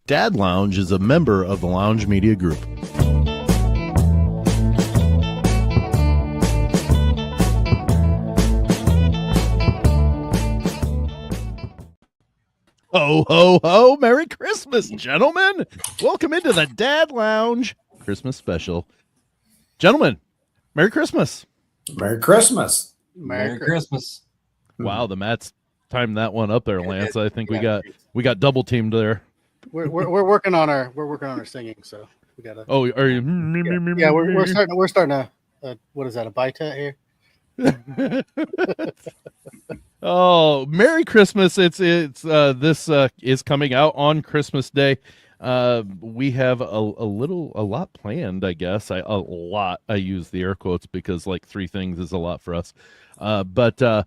Dad Lounge is a member of the Lounge Media Group. Ho, ho, ho. Merry Christmas, gentlemen. Welcome into the Dad Lounge Christmas special. Gentlemen, Merry Christmas. Merry Christmas. Merry Christmas. Wow, the Matt's timed that one up there, Lance. I think we got double teamed there. We're working on our singing, so we gotta. Oh, are you? Yeah, we're starting a what is that, a bite here? Oh, Merry Christmas. It's this is coming out on Christmas Day. We have a lot planned, I guess. A lot. I use the air quotes because like 3 things is a lot for us. But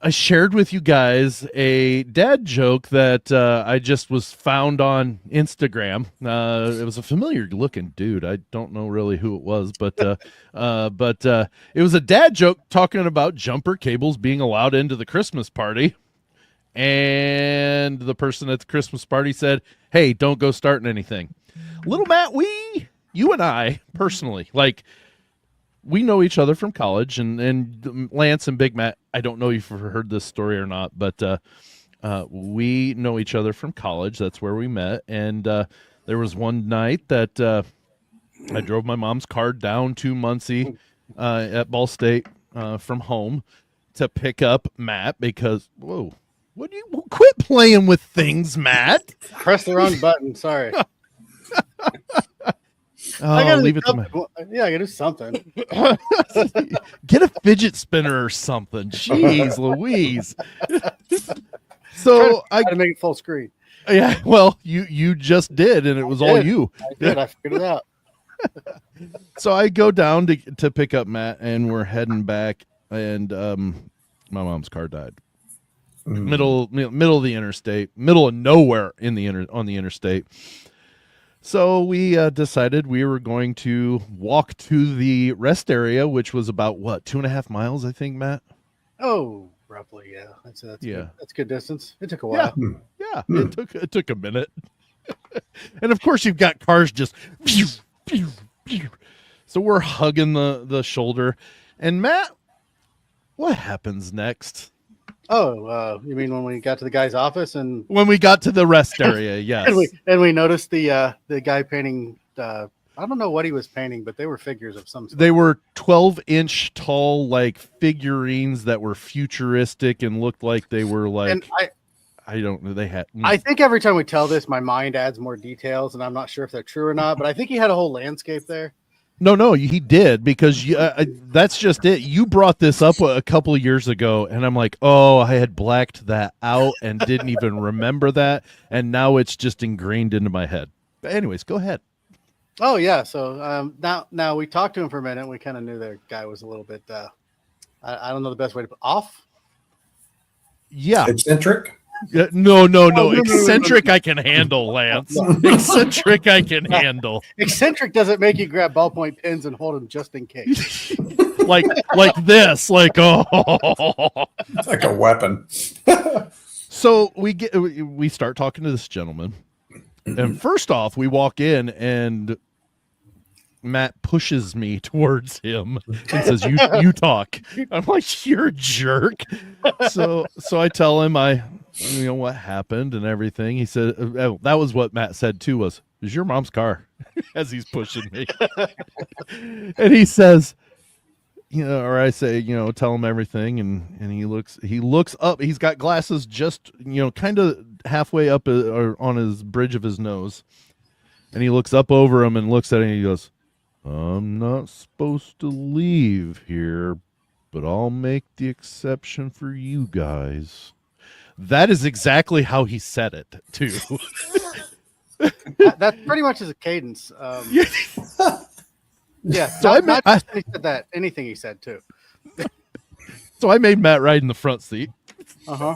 I shared with you guys a dad joke that I just was found on Instagram. It was a familiar looking dude. I don't know really who it was, but it was a dad joke talking about jumper cables being allowed into the Christmas party. And the person at the Christmas party said, "Hey, don't go starting anything." Little Matt, you and I personally, like, we know each other from college, and Lance and Big Matt, I don't know if you've heard this story or not, but we know each other from college. That's where we met. And there was one night that I drove my mom's car down to Muncie at Ball State from home to pick up Matt because, whoa, quit playing with things, Matt. Press the wrong button. Sorry. Oh, leave it to me. Yeah, I gotta do something. Get a fidget spinner or something. Jeez Louise. So I had to make it full screen. Yeah, well, you just did, and it was all you. I did. I figured it out. So I go down to pick up Matt, and we're heading back, and my mom's car died. Middle of the interstate, middle of nowhere on the interstate. So we decided we were going to walk to the rest area, which was about 2.5 miles, I think, Matt. Oh, roughly, yeah. That's yeah. Good. That's good distance. It took a while. Yeah. It took a minute. And of course, you've got cars just. So we're hugging the shoulder, and Matt, what happens next? Oh, you mean when we got to the guy's office and when we got to the rest area, yes. and we noticed the guy painting. I don't know what he was painting, but they were figures of some sort. They were 12-inch tall, like figurines that were futuristic and looked like they were like. And I don't know. They had. I think every time we tell this, my mind adds more details, and I'm not sure if they're true or not. But I think he had a whole landscape there. No, he did because that's just it. You brought this up a couple of years ago, and I'm like, oh, I had blacked that out and didn't even remember that, and now it's just ingrained into my head. But anyways, go ahead. Oh yeah, so now we talked to him for a minute. And we kind of knew the guy was a little bit. I don't know the best way to put off. Yeah, eccentric. No. Eccentric I can handle, Lance. Eccentric I can handle. Eccentric doesn't make you grab ballpoint pens and hold them just in case. like this, like It's like a weapon. So we start talking to this gentleman, and first off, we walk in and Matt pushes me towards him and says, "You talk." I'm like, "You're a jerk." So I tell him what happened and everything. He said that was what Matt said too. Was your mom's car? As he's pushing me, and he says, or I say, tell him everything, and he looks up. He's got glasses just kind of halfway up or on his bridge of his nose, and he looks up over him and looks at him. And he goes, "I'm not supposed to leave here, but I'll make the exception for you guys." That is exactly how he said it, too. That's pretty much his cadence. Yeah. So not just when he said that, anything he said, too. So I made Matt ride in the front seat. Uh-huh.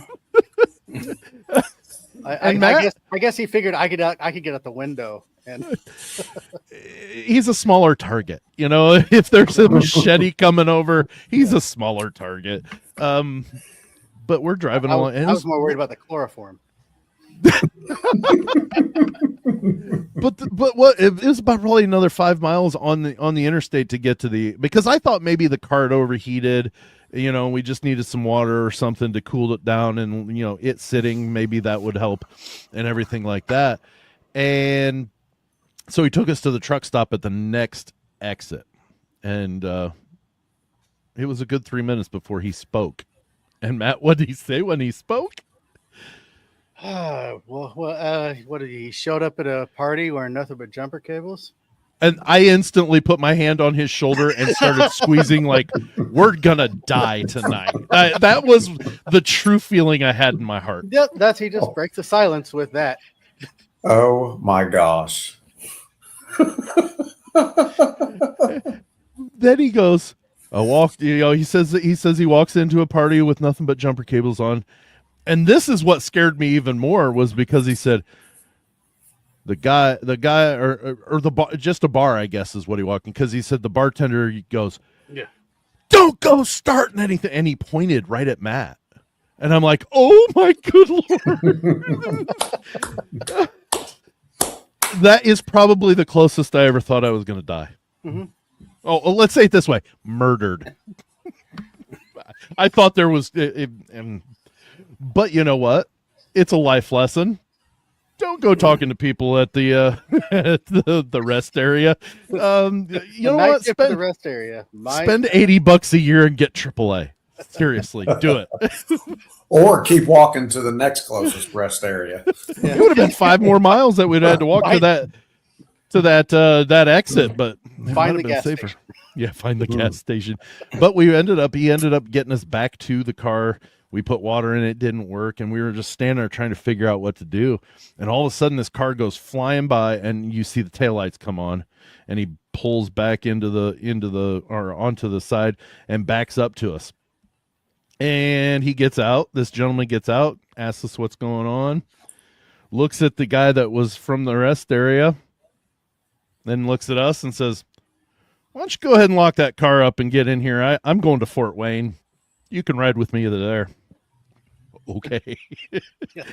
I guess he figured I could get out the window. And he's a smaller target, if there's a machete coming over, he's a smaller target. But we're driving along. I was more worried about the chloroform. But what it was about probably another 5 miles on the interstate to get to because I thought maybe the car had overheated, we just needed some water or something to cool it down, and it sitting, maybe that would help and everything like that. And so he took us to the truck stop at the next exit, and it was a good 3 minutes before he spoke. And Matt, what did he say when he spoke? What did he showed up at a party wearing nothing but jumper cables? And I instantly put my hand on his shoulder and started squeezing like, we're gonna die tonight. That was the true feeling I had in my heart. Yep, he just breaks the silence with that. Oh my gosh. Then he goes, I walked, he says he walks into a party with nothing but jumper cables on. And this is what scared me even more, was because he said the guy or the bar, just a bar, I guess is what he walked in, because he said the bartender goes, yeah, don't go starting anything, and he pointed right at Matt, and I'm like, oh my good Lord. That is probably the closest I ever thought I was going to die. Mm-hmm. Oh, let's say it this way: murdered. I thought there was, but you know what? It's a life lesson. Don't go talking to people at the at the rest area. You know what? Spend the rest area. Spend $80 a year and get AAA. Seriously, do it. Or keep walking to the next closest rest area. Yeah. It would have been 5 more miles that we'd had to walk to that exit, but find the gas safer. station. Yeah, find the gas station. But he ended up getting us back to the car. We put water in, it didn't work, and we were just standing there trying to figure out what to do. And all of a sudden, this car goes flying by, and you see the taillights come on, and he pulls back onto the side and backs up to us. And he gets out. This gentleman gets out, asks us what's going on, looks at the guy that was from the rest area, then looks at us and says, why don't you go ahead and lock that car up and get in here? I'm going to Fort Wayne. You can ride with me there. Okay.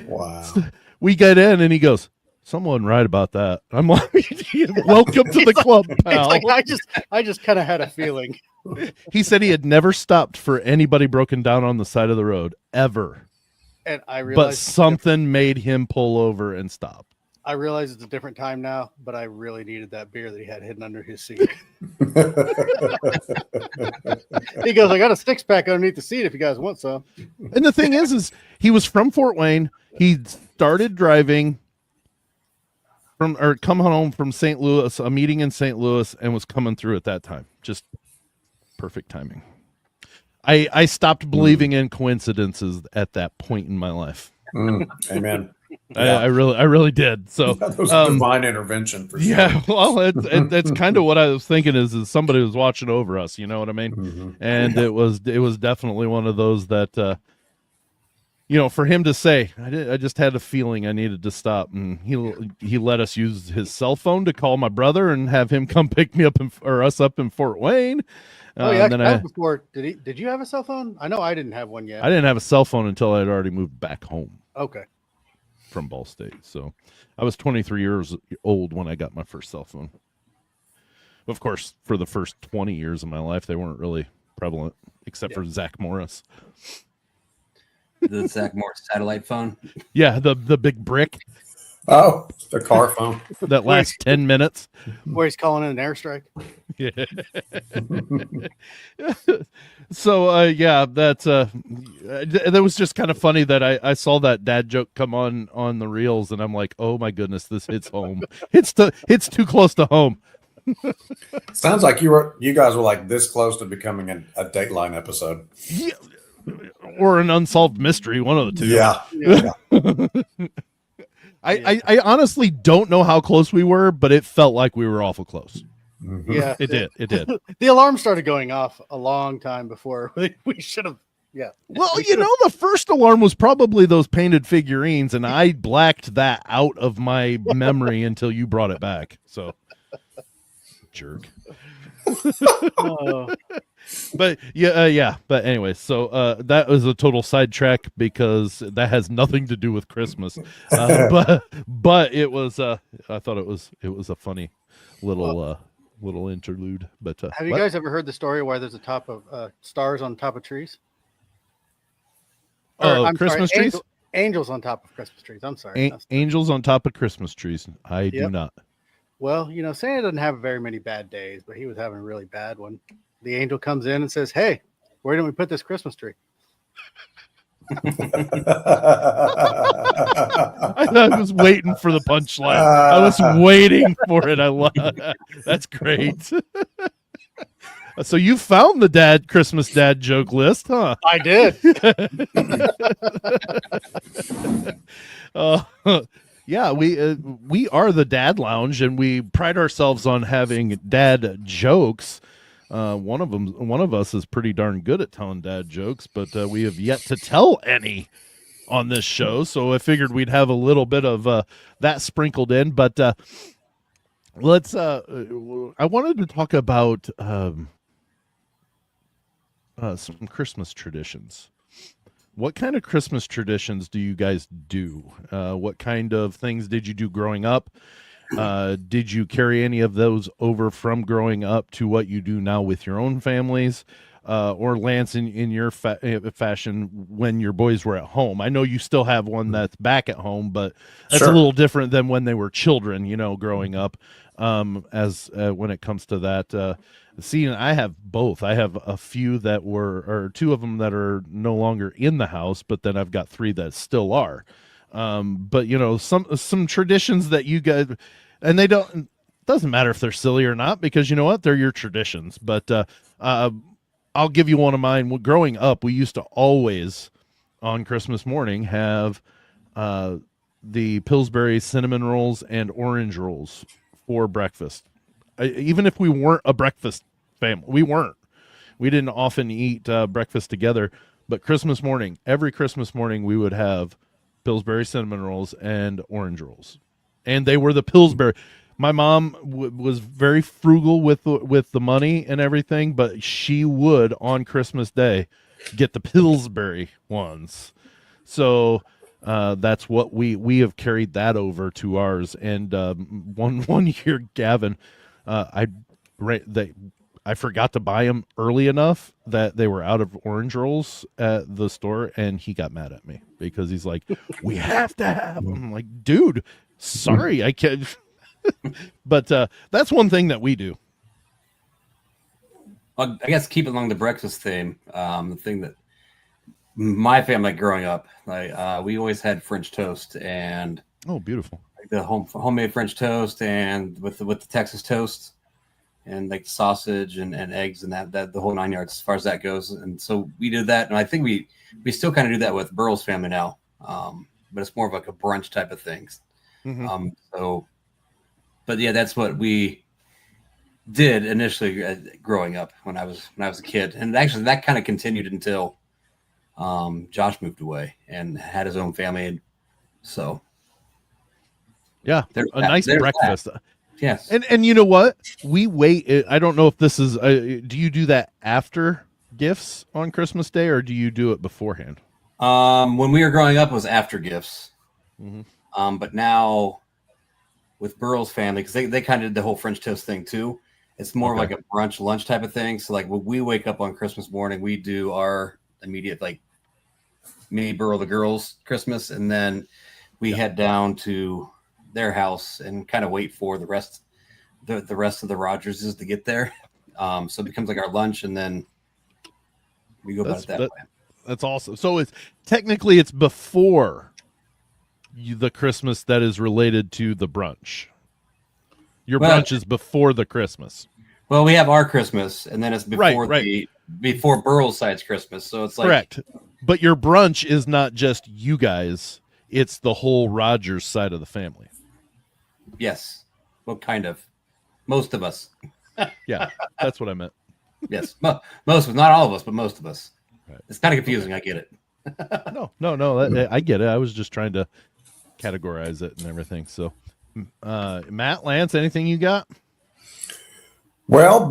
Wow. We get in and he goes, someone right about that. I'm like, welcome to the club, pal. It's like, I just kind of had a feeling. He said he had never stopped for anybody broken down on the side of the road, ever. And I realized, but something made him pull over and stop. I realize it's a different time now, but I really needed that beer that he had hidden under his seat. He goes, I got a 6-pack underneath the seat if you guys want some. And the thing is he was from Fort Wayne. He started driving coming home from St. Louis, a meeting in St. Louis, and was coming through at that time. Just perfect timing. I stopped believing in coincidences at that point in my life. Amen. Yeah. I really did. So that was a divine intervention for sure. Yeah, well, it's kind of what I was thinking is somebody was watching over us. You know what I mean? Mm-hmm. And it was definitely one of those that for him to say, I just had a feeling I needed to stop, and he let us use his cell phone to call my brother and have him come pick me up or us up in Fort Wayne. Oh yeah, before did you have a cell phone? I know I didn't have one yet. I didn't have a cell phone until I had already moved back home. Okay. From Ball State. So I was 23 years old when I got my first cell phone. Of course, for the first 20 years of my life, they weren't really prevalent, except for Zach Morris. The Zach Morris satellite phone? Yeah, the big brick. Oh, the car phone. That lasts 10 minutes. Where he's calling in an airstrike. Yeah. So, that's that was just kind of funny that I saw that dad joke come on the reels, and I'm like, oh my goodness, this hits home. It's too close to home. Sounds like you guys were like this close to becoming a Dateline episode. Yeah. Or an unsolved mystery, one of the two. Yeah. I honestly don't know how close we were, but it felt like we were awful close. Mm-hmm. Yeah, it did. The alarm started going off a long time before we should have. Yeah. Well, the first alarm was probably those painted figurines, and I blacked that out of my memory until you brought it back. So, jerk. But yeah. But anyway, so that was a total sidetrack because that has nothing to do with Christmas. But it was. I thought it was a funny little Well, little interlude. But have you what? guys ever heard the story where there's a top of stars on top of trees? Or Oh, I'm sorry, Christmas trees. angels on top of Christmas trees. I'm sorry. Angels on top of Christmas trees. I do Yep. not. Well, Santa doesn't have very many bad days, but he was having a really bad one. The angel comes in and says, "Hey, where did we put this Christmas tree?" I was waiting for the punchline. I was waiting for it. I love that's great. So you found the Christmas dad joke list, huh? I did. Yeah, we are the Dad Lounge, and we pride ourselves on having dad jokes. One of us is pretty darn good at telling dad jokes, but we have yet to tell any on this show. So I figured we'd have a little bit of that sprinkled in. But let's. I wanted to talk about some Christmas traditions. What kind of Christmas traditions do you guys do? What kind of things did you do growing up? Did you carry any of those over from growing up to what you do now with your own families? Or Lance, in your fashion, when your boys were at home? I know you still have one that's back at home, but that's Sure. a little different than when they were children, growing up. As when it comes to that, see, I have both. I have a few that were, or two of them that are no longer in the house, but then I've got three that still are. But some traditions that you guys, and they don't. Doesn't matter if they're silly or not, because you know what, they're your traditions. But I'll give you one of mine. Growing up, we used to always, on Christmas morning, have the Pillsbury cinnamon rolls and orange rolls for breakfast. Even if we weren't a breakfast family, we weren't. We didn't often eat breakfast together. But Christmas morning, every Christmas morning, we would have Pillsbury cinnamon rolls and orange rolls, and they were the Pillsbury. My mom was very frugal with the money and everything, but she would on Christmas Day get the Pillsbury ones. So that's what we have carried that over to ours. And one year, Gavin, I forgot to buy them early enough that they were out of orange rolls at the store, and he got mad at me because he's like, "We have to have them." I'm like, dude, sorry, I can't. But that's one thing that we do. I guess keep it along the breakfast theme. The thing that my family growing up, we always had French toast and Oh, beautiful. the homemade French toast, and with the Texas toast, and like sausage and eggs and that the whole 9 yards as far as that goes. And so we did that, and I think we still kind of do that with Burrell's family now, but it's more of like a brunch type of things. Mm-hmm. But yeah, that's what we did initially growing up when I was a kid, and actually that kind of continued until Josh moved away and had his own family, and so Yeah, nice breakfast. That. Yes, and you know what? We wait. I don't know if this is. Do you do that after gifts on Christmas Day, or do you do it beforehand? When we were growing up, it was after gifts. Mm-hmm. But now with Burrell's family, because they kind of did the whole French toast thing too. It's more of like a brunch lunch type of thing. So like when we wake up on Christmas morning, we do our immediate like me, Burrell, the girls Christmas, and then we head down to their house and kind of wait for the rest of the Rogerses to get there. So it becomes like our lunch, and then we go about it that way. That's awesome. So it's technically it's before the Christmas that is related to the brunch. Your brunch is before the Christmas. Well, we have our Christmas, and then it's before right. before Burrell's side's Christmas. So it's like correct. But your brunch is not just you guys; it's the whole Rogers side of the family. Yes. Well, kind of. Most of us. Yeah, that's what I meant. Yes, most of us, not all of us, but most of us. Right. It's kind of confusing. I get it. No. I get it. I was just trying to categorize it and everything. So, Matt, Lance, anything you got? Well,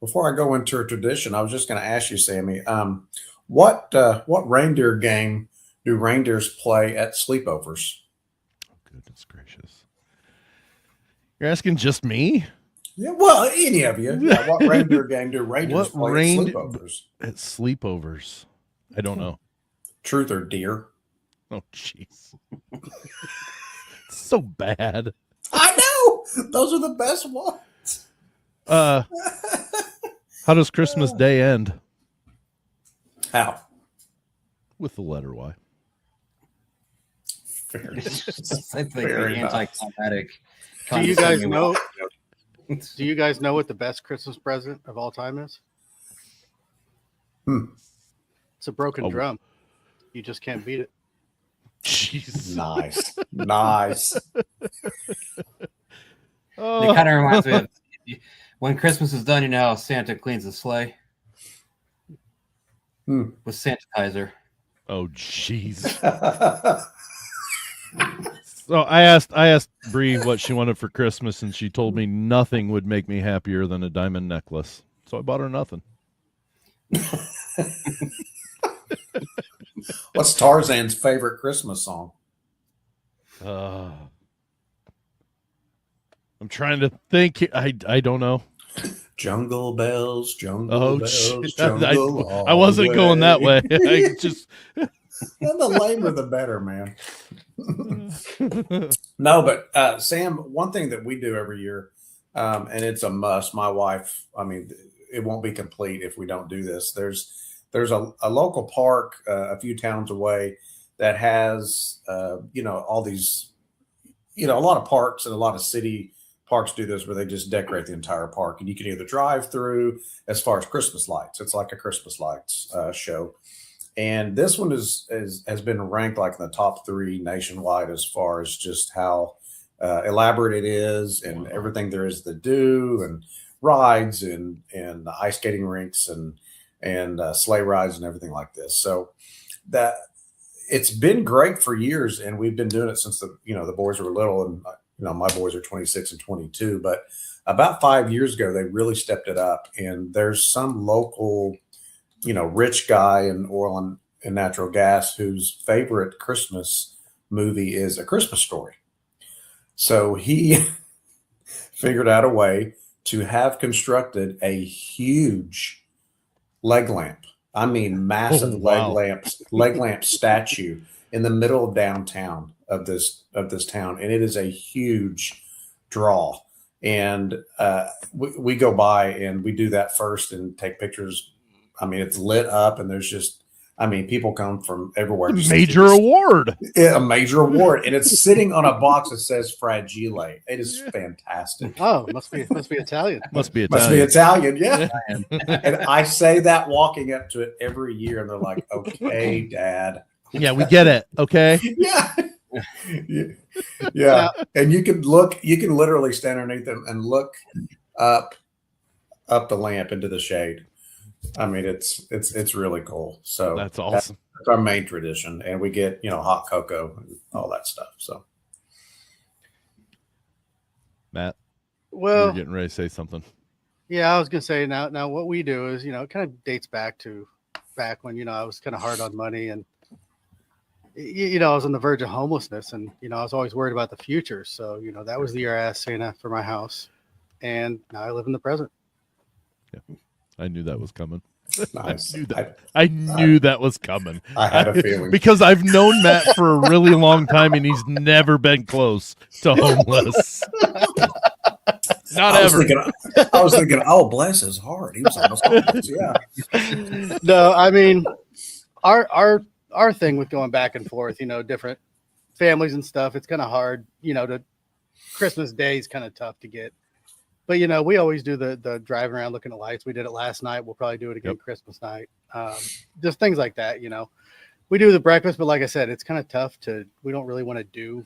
before I go into a tradition, I was just going to ask you, Sammy, what reindeer game do reindeers play at sleepovers? Goodness gracious. You're asking just me? Yeah, well, any of you. Yeah, what reindeer game do reindeers What play at sleepovers? At sleepovers? I don't know. Truth or dare? Oh, jeez. So bad. I know. Those are the best ones. How does Christmas Day end? How? With the letter Y. Very, I think very nice. anticlimactic. Do you guys condescending know? way. Do you guys know what the best Christmas present of all time is? It's a broken drum. You just can't beat it. Jeez. Nice. Nice. Oh. It kind of reminds me of when Christmas is done, you know how Santa cleans the sleigh with sanitizer. Oh, jeez. So I asked Bree what she wanted for Christmas, and she told me nothing would make me happier than a diamond necklace. So I bought her nothing. What's Tarzan's favorite Christmas song? I'm trying to think. I don't know. Jungle bells, jungle Oh, bells, shit. jungle I wasn't all going that way. I just And the lamer the better, man. No, but Sam, one thing that we do every year, and it's a must. My wife, I mean, it won't be complete if we don't do this. There's a local park a few towns away that has all these, a lot of parks and a lot of city parks do this where they just decorate the entire park, and you can either drive through as far as Christmas lights. It's like a Christmas lights show. And this one has been ranked like in the top 3 nationwide as far as just how elaborate it is and everything there is to do, and rides and ice skating rinks and sleigh rides and everything like this. So that it's been great for years, and we've been doing it since the boys were little, and my boys are 26 and 22. But about 5 years ago, they really stepped it up, and there's some local rich guy in oil and natural gas whose favorite Christmas movie is A Christmas Story. So he figured out a way to have constructed a huge leg lamp. I mean, massive leg lamp statue in the middle of downtown of this town. And it is a huge draw. And we go by and we do that first and take pictures. I mean, it's lit up, and there's just, people come from everywhere. A major award. A major award. And it's sitting on a box that says Fragile. It is fantastic. Oh, must be Italian. Must be Italian, yeah. And I say that walking up to it every year, and they're like, okay, Dad. Yeah, we get it. Okay. Yeah. Yeah. And you can literally stand underneath them and look up the lamp into the shade. I mean, it's really cool. So that's awesome. That's our main tradition, and we get hot cocoa and all that stuff. So, Matt, well, you're getting ready to say something. Yeah, I was gonna say now what we do is it kind of dates back when I was kind of hard on money, and I was on the verge of homelessness, and I was always worried about the future. So that was the year I asked Santa for my house, and now I live in the present. Yeah. I knew that was coming. Nice. I knew that was coming. I had a feeling. Because I've known Matt for a really long time, and he's never been close to homeless. Not ever. I was thinking, oh, bless his heart. He was almost homeless. Yeah. No, I mean, our thing with going back and forth, different families and stuff, it's kind of hard, Christmas Day is kind of tough to get. But, we always do the driving around looking at lights. We did it last night. We'll probably do it again Christmas night. Just things like that, We do the breakfast, but like I said, it's kind of tough we don't really want to do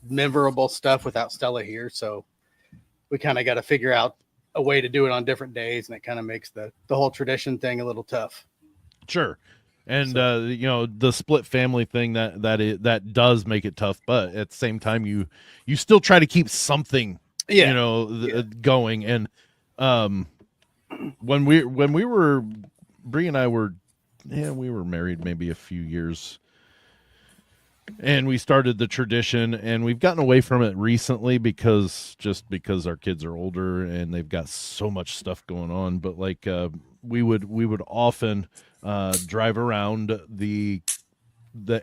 memorable stuff without Stella here. So we kind of got to figure out a way to do it on different days. And it kind of makes the whole tradition thing a little tough. Sure. And, the split family thing that does make it tough. But at the same time, you still try to keep something going. And when we were Bree and I were, we were married maybe a few years, and we started the tradition, and we've gotten away from it recently because our kids are older and they've got so much stuff going on. But like we would often drive around the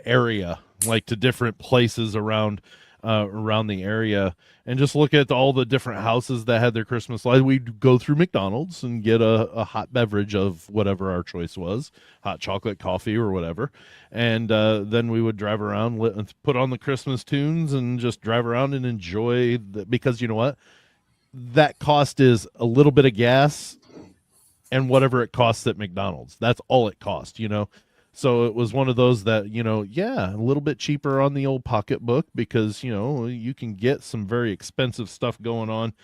area, like to different places around the area, and just look at all the different houses that had their Christmas lights. We'd go through McDonald's and get a hot beverage of whatever our choice was, hot chocolate, coffee, or whatever, and then we would drive around, put on the Christmas tunes, and just drive around and enjoy because you know what, that cost is a little bit of gas and whatever it costs at McDonald's. That's all it cost, you know. So it was one of those that, you know, yeah, a little bit cheaper on the old pocketbook because, you know, you can get some very expensive stuff going on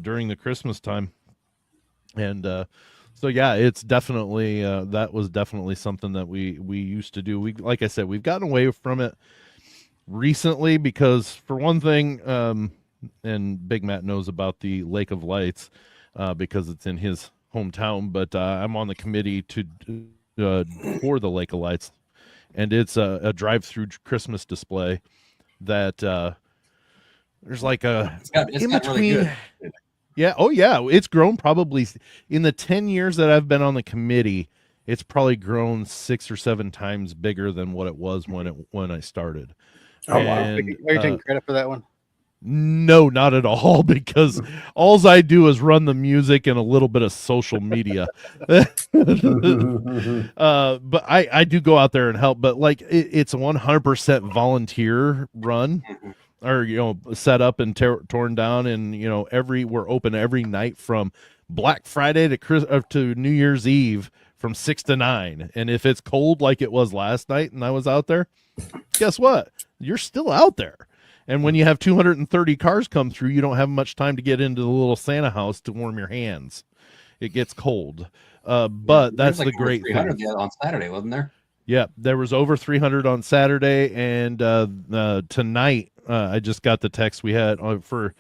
during the Christmas time. And so, yeah, it's definitely that was definitely something that we used to do. We, like I said, we've gotten away from it recently because, for one thing, and Big Matt knows about the Lake of Lights because it's in his hometown, but I'm on the committee to for the Lake of Lights, and it's a drive-through Christmas display that there's like a it's got really good. Yeah, oh yeah, it's grown probably in the 10 years that I've been on the committee. It's probably grown 6 or 7 times bigger than what it was when I started. Oh, wow. Are you taking credit for that one? No, not at all, because all I do is run the music and a little bit of social media. But I do go out there and help. But like it's a 100% volunteer run, or you know, set up and torn down, and you know, we're open every night from Black Friday to New Year's Eve from 6 to 9. And if it's cold like it was last night, and I was out there, guess what? You're still out there. And when you have 230 cars come through, you don't have much time to get into the little Santa house to warm your hands. It gets cold. But that's the great thing. 300 on Saturday, wasn't there? Yeah, there was over 300 on Saturday, and tonight I just got the text we had for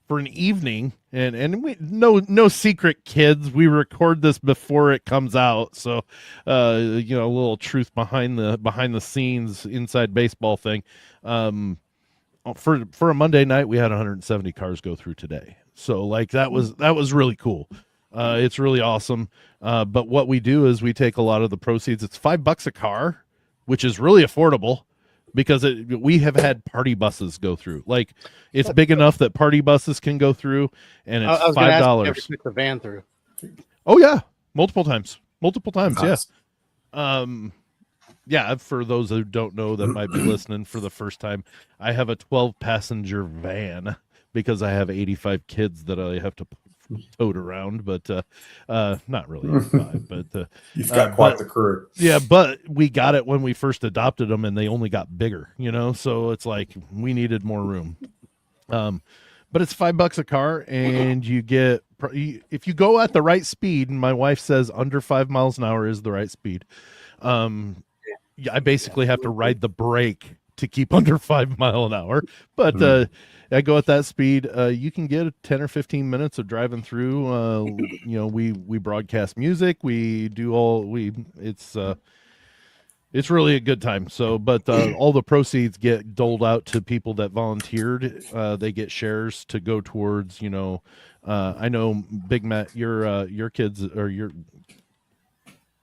an evening, and we no secret, kids. We record this before it comes out, so you know, a little truth behind the scenes inside baseball thing. For a Monday night, we had 170 cars go through today. So like that was really cool. It's really awesome. But what we do is we take a lot of the proceeds. It's $5 a car, which is really affordable because we have had party buses go through. Like it's big enough that party buses can go through, and it's $5. Took the van through. Oh yeah, multiple times. Nice. Yeah. Yeah, for those who don't know that might be listening for the first time, I have a 12-passenger van because I have 85 kids that I have to tote around, but not really 85, but you've got quite the crew. Yeah, but we got it when we first adopted them, and they only got bigger, you know, so it's like we needed more room. But it's $5 a car, and you get, if you go at the right speed, and my wife says under 5 miles an hour is the right speed. I basically have to ride the brake to keep under 5 mile an hour, but I go at that speed. You can get 10 or 15 minutes of driving through. You know, we broadcast music. We do it's really a good time. So, but all the proceeds get doled out to people that volunteered. They get shares to go towards, you know, I know Big Matt, your kids, or your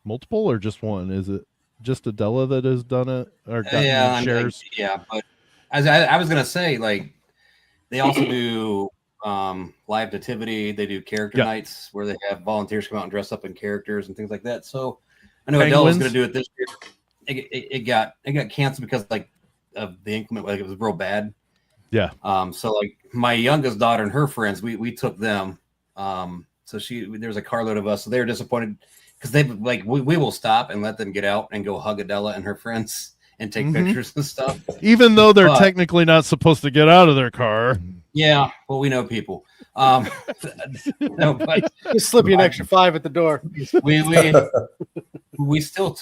multiple or just one? Is it just Adela that has done it or gotten shares? But as I was gonna say, like they also do live nativity. They do character nights where they have volunteers come out and dress up in characters and things like that. So I know Adela was gonna do it this year. It got canceled because like of the inclement, like it was real bad. Yeah. So like my youngest daughter and her friends, we took them. So there was a carload of us, so they were disappointed. Because they like we will stop and let them get out and go hug Adela and her friends and take pictures and stuff. Even though they're technically not supposed to get out of their car. Yeah, well, we know people. No, but just slip you an extra $5 at the door. We still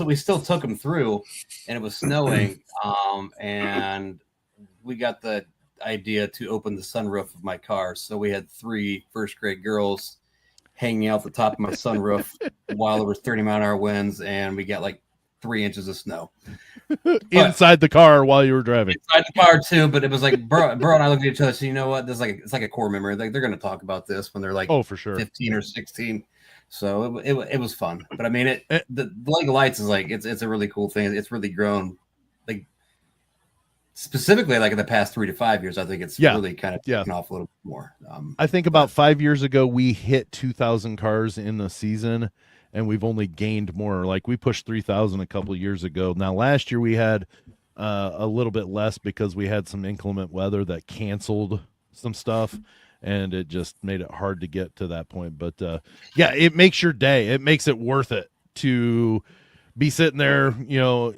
took them through, and it was snowing. And we got the idea to open the sunroof of my car, so we had 3 first grade girls hanging out the top of my sunroof while there was 30-mile-an-hour winds, and we got like 3 inches of snow. Inside the car while you were driving. Inside the car too, but it was like bro and I looked at each other. So you know what? It's like a core memory. Like they're going to talk about this when they're like, oh, for sure, 15 or 16. So it was fun. But I mean, the Lego Lights is like it's a really cool thing. It's really grown, like specifically like in the past 3 to 5 years. I think it's really kind of taken off a little bit more. I think about 5 years ago we hit 2,000 cars in the season. And we've only gained more. Like we pushed 3,000 a couple of years ago. Now last year we had a little bit less because we had some inclement weather that canceled some stuff, and it just made it hard to get to that point. But yeah, it makes your day. It makes it worth it to be sitting there, you know,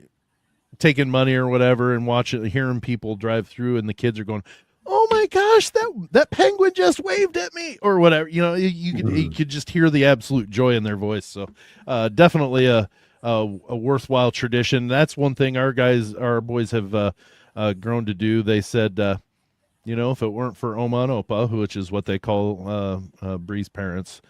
taking money or whatever, and hearing people drive through, and the kids are going, "Oh my gosh, that penguin just waved at me," or whatever. You know, you could just hear the absolute joy in their voice. So definitely a worthwhile tradition. That's one thing our boys have grown to do. They said, you know, if it weren't for Oma and Opa, which is what they call Bree's parents,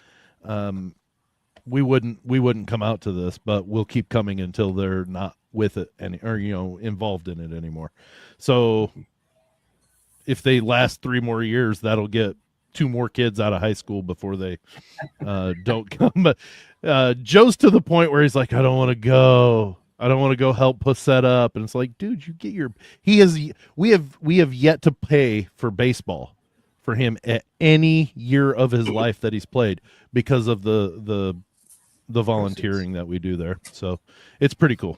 we wouldn't come out to this, but we'll keep coming until they're not with it or you know, involved in it anymore. So if they last 3 more years, that'll get 2 more kids out of high school before they don't come. But Joe's to the point where he's like, I don't want to go. I don't want to go help put set up. And it's like, dude, you get your. We have yet to pay for baseball for him at any year of his life that he's played because of the volunteering that we do there. So it's pretty cool.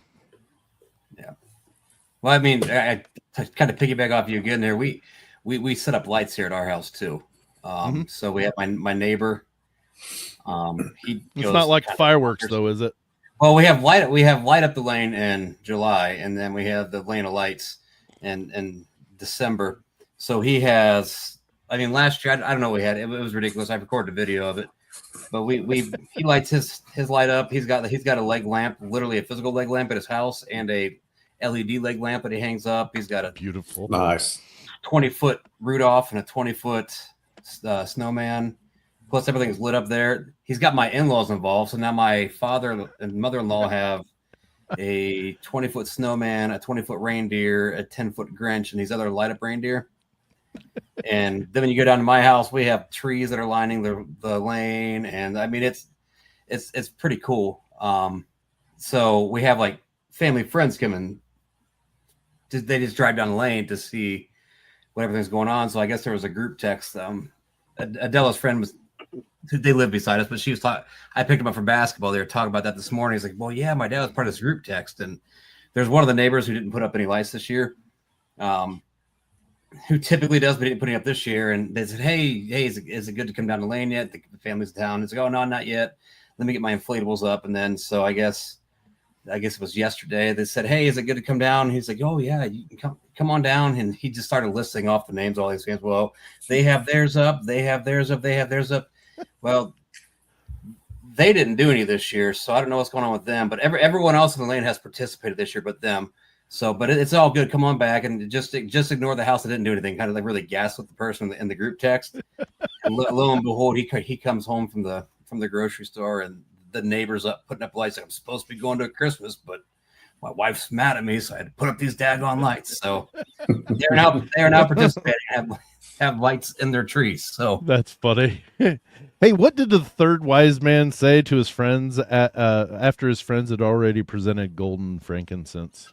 Yeah. Well, I mean, I kind of piggyback off you again there. We set up lights here at our house too. So we have my neighbor. It's not like fireworks though, is it? Well, we have light up the lane in July, and then we have the lane of lights in December. So he has. I mean, last year I don't know what we had. It was ridiculous. I recorded a video of it, but he lights his light up. He's got a leg lamp, literally a physical leg lamp at his house, and a LED leg lamp that he hangs up. He's got a beautiful, nice 20-foot Rudolph and a 20-foot snowman. Plus, everything's lit up there. He's got my in-laws involved. So now my father and mother-in-law have a 20-foot snowman, a 20-foot reindeer, a 10-foot Grinch, and these other light-up reindeer. And then when you go down to my house, we have trees that are lining the lane. And, I mean, it's pretty cool. So we have, like, family friends coming. They just drive down the lane to see what everything's going on. So I guess there was a group text. Adela's friend they live beside us, but she was talking. I picked him up for basketball. They were talking about that this morning. He's like, well, yeah, my dad was part of this group text. And there's one of the neighbors who didn't put up any lights this year, who typically does, but didn't put it up this year. And they said, hey, is it good to come down the lane yet? The family's down. It's like, oh, no, not yet. Let me get my inflatables up. And then, so I guess it was yesterday. They said, hey, is it good to come down? And he's like, oh, yeah, you can come on down. And he just started listing off the names of all these fans. Well, they have theirs up. They have theirs up. They have theirs up. Well, they didn't do any this year, so I don't know what's going on with them. But everyone else in the lane has participated this year but them. So, but it's all good. Come on back and just ignore the house that didn't do anything. Kind of like really gas with the person in the group text. And lo and behold, he comes home from the grocery store, and the neighbor's up putting up lights. Like, I'm supposed to be going to a Christmas, but my wife's mad at me, so I had to put up these daggone lights. So they are now participating. Have lights in their trees. So that's funny. Hey, what did the third wise man say to his friends after his friends had already presented golden frankincense?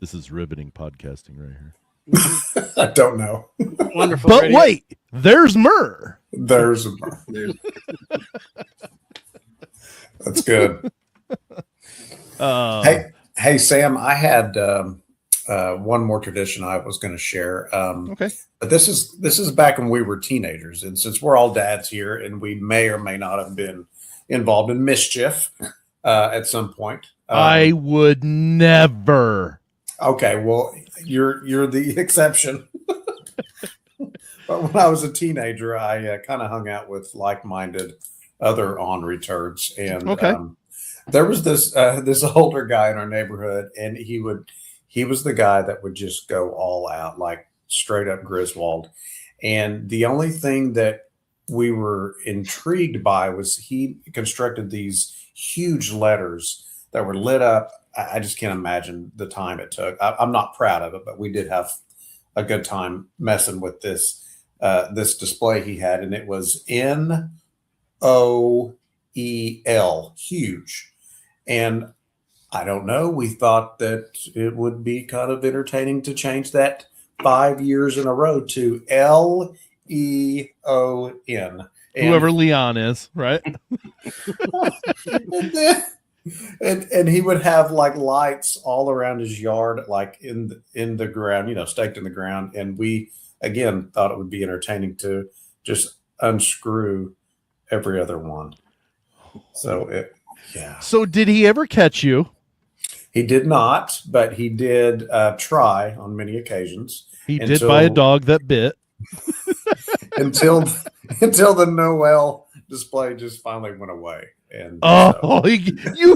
This is riveting podcasting right here. I don't know. Wonderful. But radio. wait, there's myrrh. There's myrrh. That's good. Hey, Sam, I had one more tradition I was going to share. Okay. But this is back when we were teenagers. And since we're all dads here and we may or may not have been involved in mischief at some point. I would never. Okay, well, you're the exception. But when I was a teenager, I kind of hung out with like-minded other ornery turds, and there was this older guy in our neighborhood, and he was the guy that would just go all out, like straight up Griswold. And the only thing that we were intrigued by was he constructed these huge letters that were lit up. I just can't imagine the time it took. I'm not proud of it, but we did have a good time messing with this display he had, and it was NOEL, huge. And I don't know, we thought that it would be kind of entertaining to change that 5 years in a row to LEON. Whoever Leon is, right? and he would have like lights all around his yard, like in the ground, staked in the ground. And we again thought it would be entertaining to just unscrew every other one. So So did he ever catch you? He did not, but he did try on many occasions. He did buy a dog that bit. until the Noel display just finally went away. And you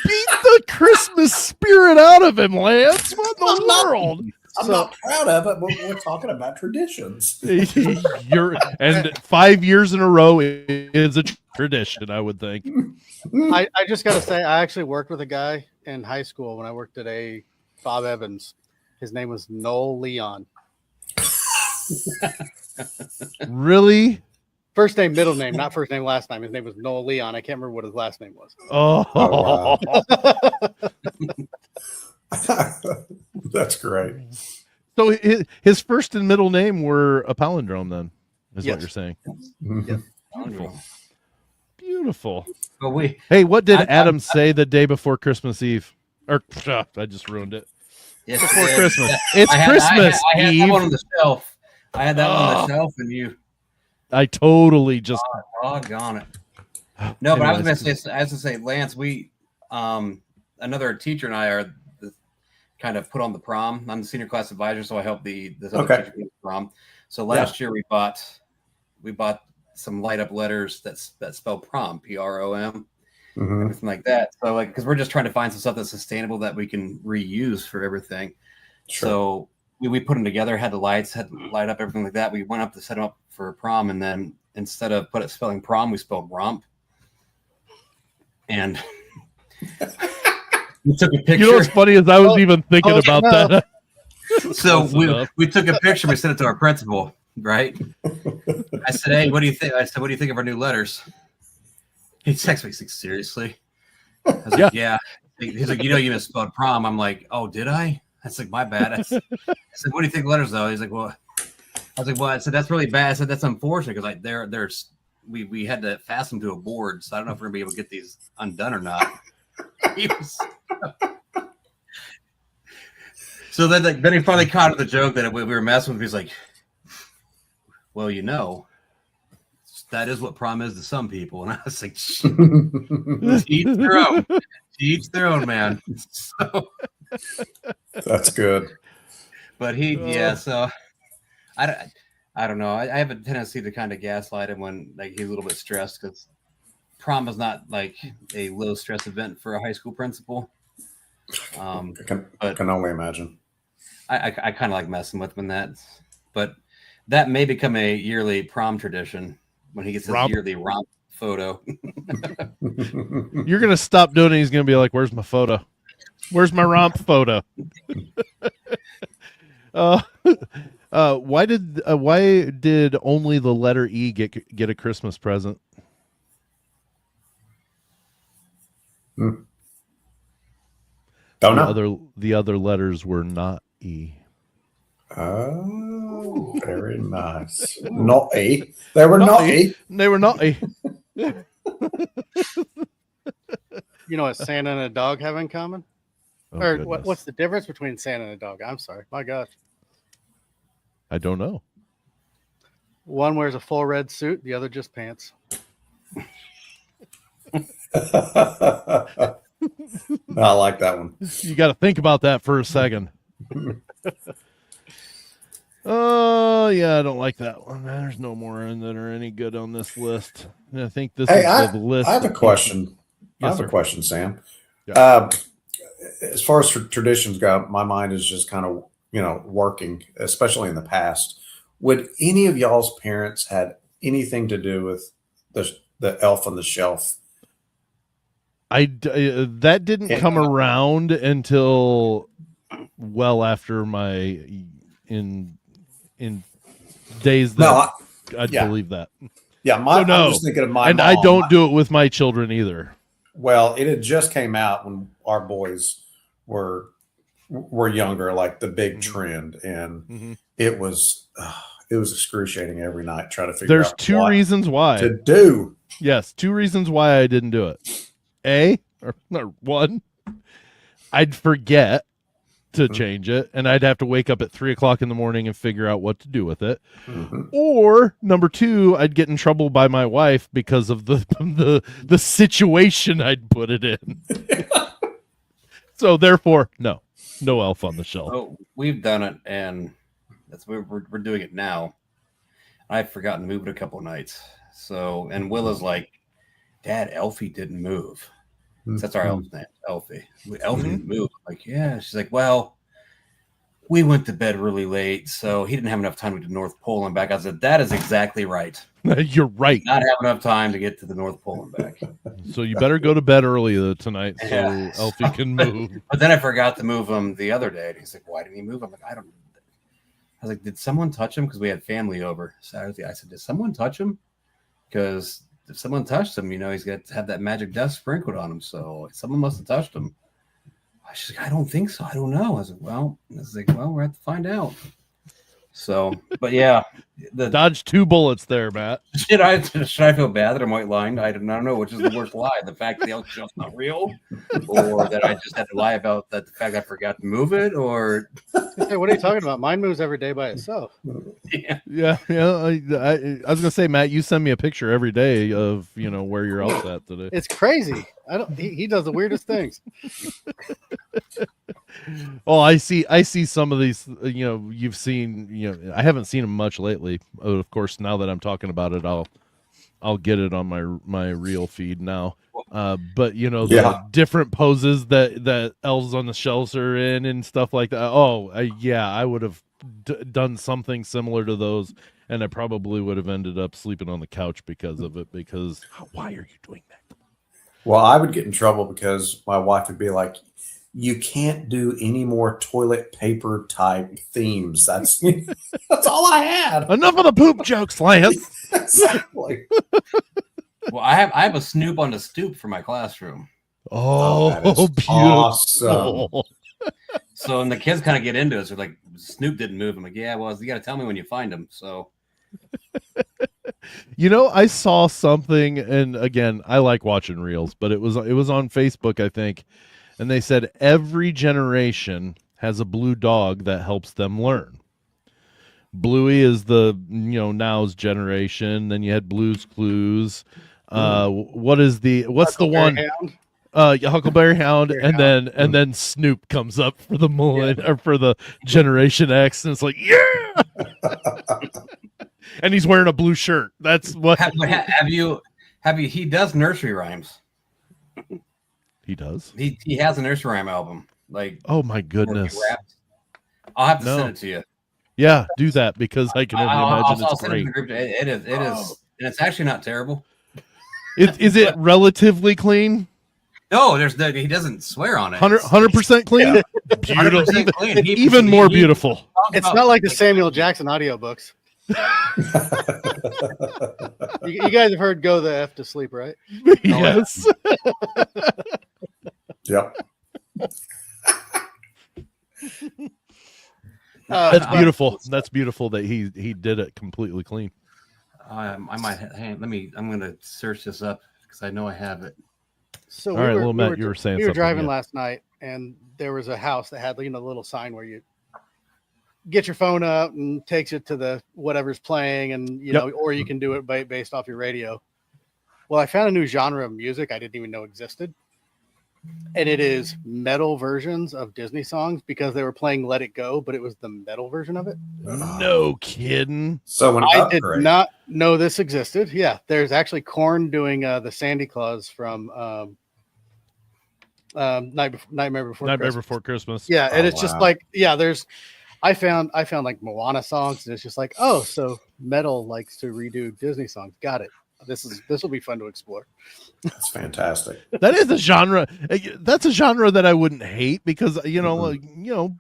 beat the Christmas spirit out of him, Lance. What in the world? I'm not proud of it, but we're talking about traditions. And 5 years in a row is a tradition, I would think. I just got to say, I actually worked with a guy in high school when I worked at Bob Evans. His name was Noel Leon. Really? First name, middle name, not first name, last name. His name was Noel Leon. I can't remember what his last name was. Oh, wow. That's great. So his first and middle name were a palindrome, then, is Yes. what you're saying. Yes. Beautiful. But Hey, what did Adam say the day before Christmas Eve? Or I just ruined it. yes, Before it is. Christmas. It's I had Christmas that Eve. one on the shelf. I had that one on the shelf, and you I totally just. doggone it. No, but I was Anyways. going to say, Lance, we, another teacher and I are kind of put on the prom. I'm the senior class advisor, so I help this other teacher with the prom. So last year we bought some light up letters that spell prom, PROM, everything like that. So because we're just trying to find some stuff that's sustainable that we can reuse for everything. Sure. So we put them together, had the lights, had to light up, everything like that. We went up to set them up for prom, and then instead of spelling prom, we spelled romp. And we took a picture. You know what's funny is I was even thinking about that. So we took a picture. We sent it to our principal, right? I said, "Hey, what do you think?" I said, "What do you think of our new letters?" He texted me, he's like, "Seriously?" I was like, "Yeah." He's like, "You misspelled prom." I'm like, "Oh, did I?" That's like, "My bad." I said, "What do you think of letters though?" He's like, "Well," I was like, "Well," I said, "That's really bad." I said, "That's unfortunate because we had to fasten them to a board, so I don't know if we're gonna be able to get these undone or not." So then he finally caught the joke that we were messing with. He's like, "Well, that is what prom is to some people." And I was like, "Each their own. Each their own, man." So That's good. But so I don't know. I have a tendency to kind of gaslight him when he's a little bit stressed because prom is not like a low stress event for a high school principal. I can only imagine. I kind of like messing with him in that, but that may become a yearly prom tradition when he gets his yearly romp photo. You're gonna stop doing it. He's gonna be like, "Where's my photo? Where's my romp photo?" Why did only the letter E get a Christmas present? Don't know. The other letters were not E. Oh, very nice. Not E. They were not E. They were not E. You know what Santa and a dog have in common? Oh, what's the difference between Santa and a dog? I'm sorry. My gosh. I don't know. One wears a full red suit, the other just pants. I like that one. You got to think about that for a second. Oh, yeah, I don't like that one. There's no more that are any good on this list. I think this is the list. I have a question. Yes, I have sir. a question, Sam. Yeah. As far as traditions go, my mind is just kind of working, especially in the past. Would any of y'all's parents had anything to do with the Elf on the Shelf? That didn't come around until well after my in days that I'd believe that. Yeah, I'm just thinking of my and mom. I don't do it with my children either. Well, it had just came out when our boys were younger, like the big trend, and it was excruciating every night trying to figure out. There's two reasons why to do. Yes, two reasons why I didn't do it. One, I'd forget to change it, and I'd have to wake up at 3:00 in the morning and figure out what to do with it. Or number two, I'd get in trouble by my wife because of the situation I'd put it in. So therefore, no Elf on the Shelf. Oh, we've done it, and we're doing it now. I've forgotten to move it a couple of nights. So, and Willa's like, Dad, Elfie didn't move. That's our elf's name, Elfie. Elfie didn't move. I'm like, yeah. She's like, well, we went to bed really late, so he didn't have enough time to get to North Pole and back. I said, that is exactly right. You're right. Not have enough time to get to the North Pole and back. So you better go to bed early tonight so Elfie can move. But then I forgot to move him the other day. And he's like, why didn't he move? I'm like, I don't know. I was like, did someone touch him? Because we had family over Saturday. I said, did someone touch him? Because if someone touched him, he's got to have that magic dust sprinkled on him. So someone must have touched him. She's like, I don't think so. I don't know. I was like, well, we'll have to find out. So, but yeah, dodge 2 bullets there, Matt. Should I feel bad that I'm white lying? I don't know which is the worst lie: the fact that the elk shelf's not real, or that I just had to lie about that the fact I forgot to move it, or hey, what are you talking about? Mine moves every day by itself. Yeah. I was gonna say, Matt, you send me a picture every day of where your elf's at today. It's crazy. He does the weirdest things. Oh, I see some of these. You've seen. I haven't seen them much lately. Of course, now that I'm talking about it, I'll get it on my real feed now. But the different poses that elves on the shelves are in and stuff like that. I would have done something similar to those, and I probably would have ended up sleeping on the couch because of it. Because why are you doing that? Well, I would get in trouble because my wife would be like, you can't do any more toilet paper type themes. That's all I had. Enough of the poop jokes, Lance. Exactly. Well, I have a Snoop on the stoop for my classroom. Oh, beautiful. Awesome. So, and the kids kind of get into it. So, like, Snoop didn't move. I'm like, yeah, well, you got to tell me when you find him. So, I saw something, and again, I like watching reels, but it was on Facebook, I think, and they said every generation has a blue dog that helps them learn. Bluey is the now's generation. Then you had Blue's Clues. What's the one? Huckleberry Hound, and then Snoop comes up for the or for the Generation X, and it's like, yeah. And he's wearing a blue shirt. That's what. Have you? He does nursery rhymes. He does. He has a nursery rhyme album. Like, oh my goodness. I'll have to send it to you. Yeah, do that because I can only imagine it's great. It is, and it's actually not terrible. Is it relatively clean? No, he doesn't swear on it. 100% clean. Yeah. Beautiful. 100% clean. Even more beautiful. It's not like the Samuel Jackson audiobooks. You guys have heard "Go the F to Sleep," right? Yes. Yep. That's beautiful. That's beautiful that he did it completely clean. I might. I'm going to search this up because I know I have it. So all right, little Matt, you were saying we were something, driving last night, and there was a house that had the little sign where you get your phone up and takes it to the whatever's playing, and or you can do it based off your radio. Well, I found a new genre of music I didn't even know existed, and it is metal versions of Disney songs because they were playing "Let It Go," but it was the metal version of it. No kidding. So I did not know this existed. Yeah, there's actually Korn doing the Sandy Claus from Nightmare Before Christmas. Christmas. Yeah, and it's just like, there's. I found like Moana songs, and it's just like, oh, so metal likes to redo Disney songs. Got it. This will be fun to explore. That's fantastic. That is a genre. That's a genre that I wouldn't hate because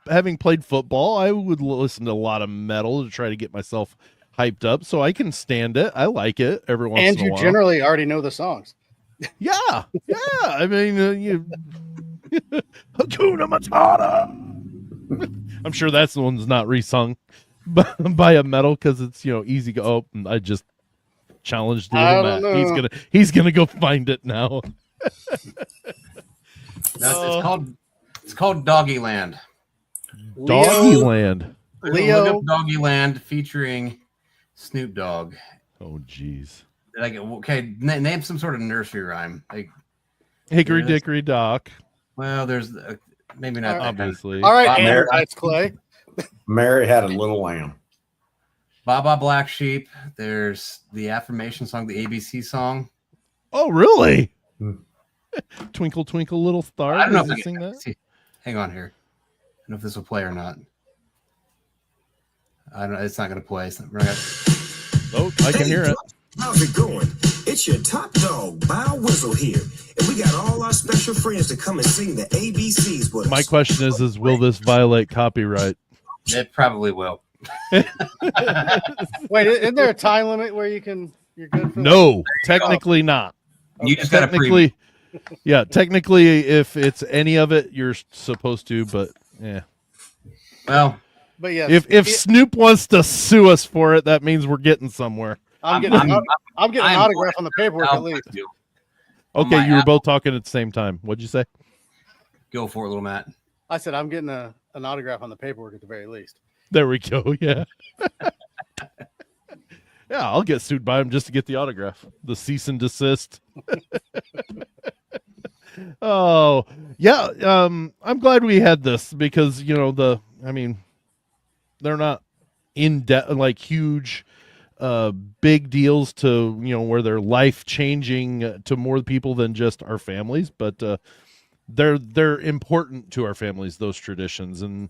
having played football, I would listen to a lot of metal to try to get myself hyped up. So I can stand it. I like it every once And in a while. you generally already know the songs. Yeah. I mean, Hakuna Matata. I'm sure that's the one's not resung by a metal because it's easy go. Oh, I just challenged little Matt. Know. He's gonna go find it now. It's called Doggy Land. Doggy Land. Leo. Look up Doggy Land featuring Snoop Dogg. Oh, jeez. Okay, name some sort of nursery rhyme. Like Hickory Dickory Dock. Well, there's maybe not that obviously. All right, Mary, that's Clay. Mary had a little lamb. Baba Black Sheep. There's the affirmation song, the ABC song. Oh, really? Hmm. Twinkle Twinkle Little Star. I don't know if Does I he can sing that? see. Hang on here. I don't know if this will play or not. I don't. It's not going to play. Oh, I can hear it. How's it going? It's your top dog, Bow Whistle here. And we got all our special friends to come and sing the ABCs with us. My question is will this violate copyright? It probably will. Wait, isn't there a time limit where you're good for No, technically not. You just got to Technically, yeah, technically, if it's any of it, you're supposed to, but yeah. Well, But yeah, If Snoop wants to sue us for it, that means we're getting somewhere. I'm getting an autograph on the paperwork at least. Okay, you were both talking at the same time. What'd you say? Go for it, little Matt. I said I'm getting an autograph on the paperwork at the very least. There we go. Yeah. Yeah, I'll get sued by him just to get the autograph. The cease and desist. Oh, yeah. I'm glad we had this because, they're not in debt, like huge, big deals to, where they're life changing to more people than just our families, but they're important to our families, those traditions. And,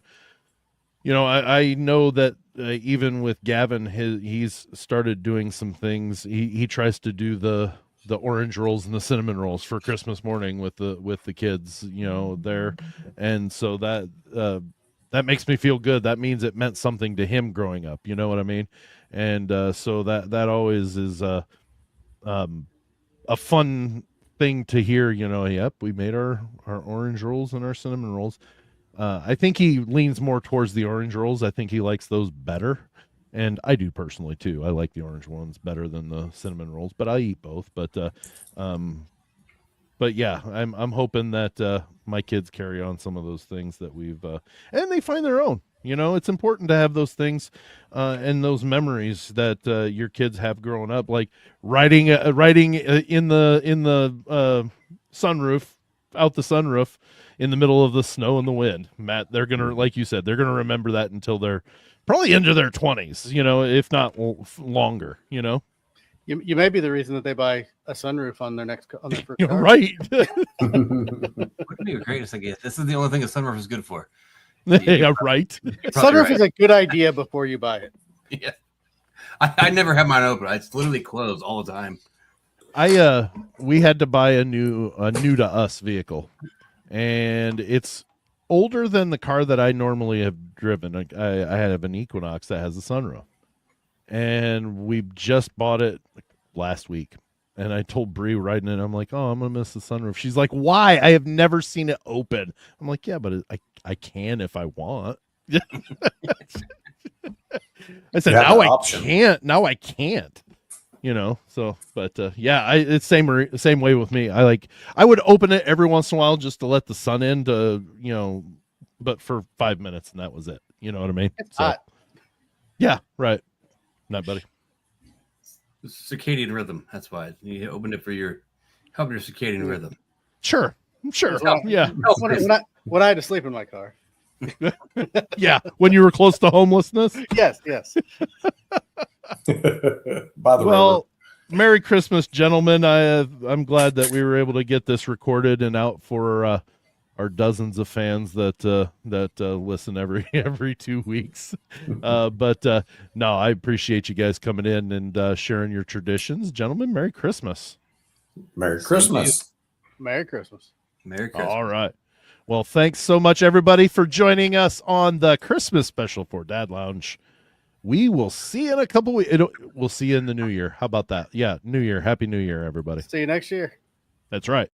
I know that even with Gavin, he's started doing some things. He tries to do the orange rolls and the cinnamon rolls for Christmas morning with the kids, there. And so that makes me feel good. That means it meant something to him growing up. You know what I mean? And so that always is a fun thing to hear. Yep, we made our orange rolls and our cinnamon rolls. I think he leans more towards the orange rolls. I think he likes those better. And I do personally too. I like the orange ones better than the cinnamon rolls, but I eat both. But yeah, I'm hoping that my kids carry on some of those things that we've and they find their own. It's important to have those things and those memories that your kids have growing up, like riding in the sunroof, out the sunroof in the middle of the snow and the wind. Matt, they're gonna, like you said, they're gonna remember that until they're probably into their 20s, if not longer. You may be the reason that they buy a sunroof on their first car. Right. Wouldn't be the greatest idea. This is the only thing a sunroof is good for. Yeah, right. Sunroof is a good idea before you buy it. Yeah. I never have mine open. It's literally closed all the time. We had to buy a new to us vehicle, and it's older than the car that I normally have driven. I have an Equinox that has a sunroof, and we just bought it last week. And I told Bree riding it, I'm like, oh, I'm gonna miss the sunroof. She's like, why? I have never seen it open. I'm like, yeah, but I can if I want. I said, now I can't. Now I can't. So, but yeah, it's same way with me. I would open it every once in a while just to let the sun in to, but for 5 minutes and that was it. You know what I mean? It's so, hot. Yeah, right. Not buddy. Circadian rhythm. That's why you open it for help your circadian rhythm. Sure. Yeah. When I had to sleep in my car. Yeah. When you were close to homelessness. Yes. By the well, Merry Christmas, gentlemen. I'm glad that we were able to get this recorded and out for our dozens of fans that listen every 2 weeks. But no, I appreciate you guys coming in and sharing your traditions. Gentlemen, Merry Christmas. Merry Christmas. Merry Christmas. Merry Christmas. All right. Well, thanks so much, everybody, for joining us on the Christmas special for Dad Lounge. We will see you in a couple weeks. We'll see you in the new year. How about that? Yeah, New Year. Happy New Year, everybody. See you next year. That's right.